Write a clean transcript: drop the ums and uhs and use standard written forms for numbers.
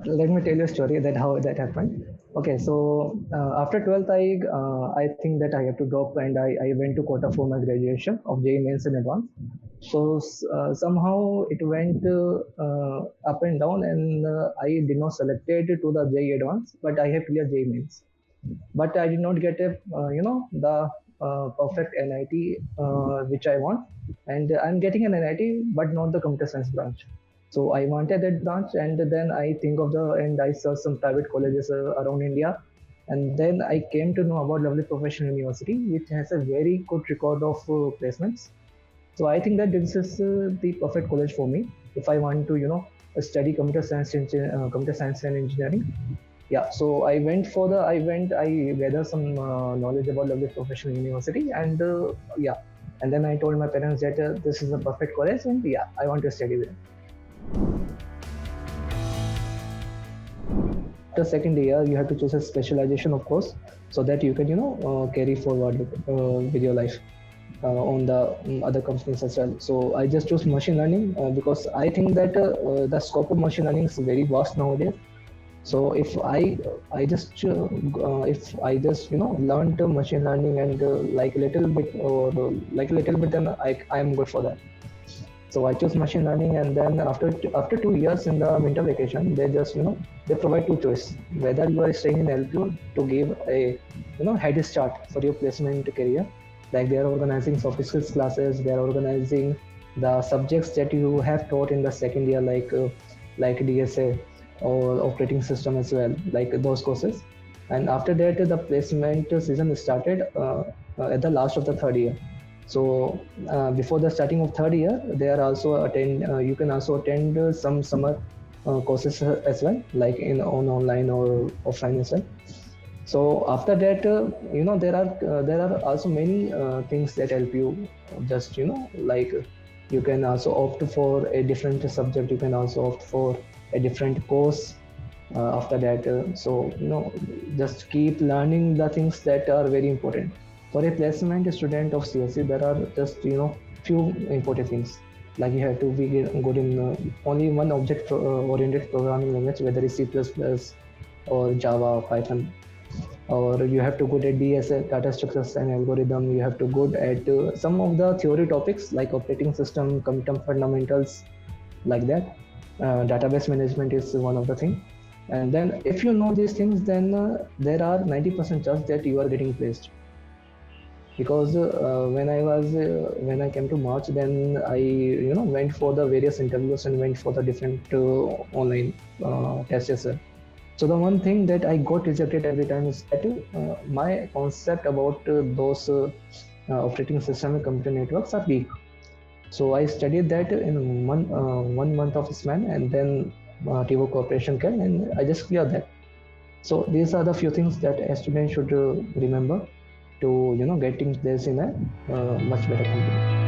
let me tell you a story that how that happened. Okay, so after 12th, I think that I have to drop, and I went to Kota for my graduation of JEE Mains in advance. So somehow it went up and down, and I did not selected to the JEE advance, but I have cleared JEE Mains. But I did not get a the perfect NIT which I want, and I'm getting an NIT, but not the computer science branch. So I wanted that branch, and then I think of the and I saw some private colleges around India, and then I came to know about Lovely Professional University, which has a very good record of placements. So I think that this is the perfect college for me if I want to study computer science and engineering. Yeah, so I gathered some knowledge about Lovely Professional University, and yeah, and then I told my parents that this is a perfect college, and yeah, I want to study there. After second year, you have to choose a specialization, of course, so that you can carry forward with your life on the other companies as well. So I just chose machine learning because I think that the scope of machine learning is very vast nowadays. So if I just learned machine learning and like a little bit or like a little bit, then I am good for that. So I chose machine learning, and then after 2 years in the winter vacation, they just they provide two choice whether you are staying in LPU to give a head start for your placement career. Like they are organizing soft skills classes, they are organizing the subjects that you have taught in the second year, like DSA or operating system as well, like those courses. And after that, the placement season started at the last of the third year. So before the starting of third year, they are also attend. You can also attend some summer courses as well, like in on online or offline as well. So after that, there are also many things that help you. Just like you can also opt for a different subject. You can also opt for a different course after that. So just keep learning the things that are very important. For a placement student of CSC, there are just few important things. Like you have to be good in only one object-oriented programming language, whether it's C++ or Java, Python, or you have to good at DSA, data structures and algorithm. You have to good at some of the theory topics like operating system, computer fundamentals, like that. Database management is one of the thing. And then if you know these things, then there are 90% chance that you are getting placed. Because when I came to March, then I went for the various interviews and went for the different online tests as well. So the one thing that I got rejected every time is that my concept about those operating system and computer networks are weak. So I studied that in 1 month of span, and then TiVo Corporation came, and I just cleared that. So these are the few things that a student should remember to getting this in a much better company.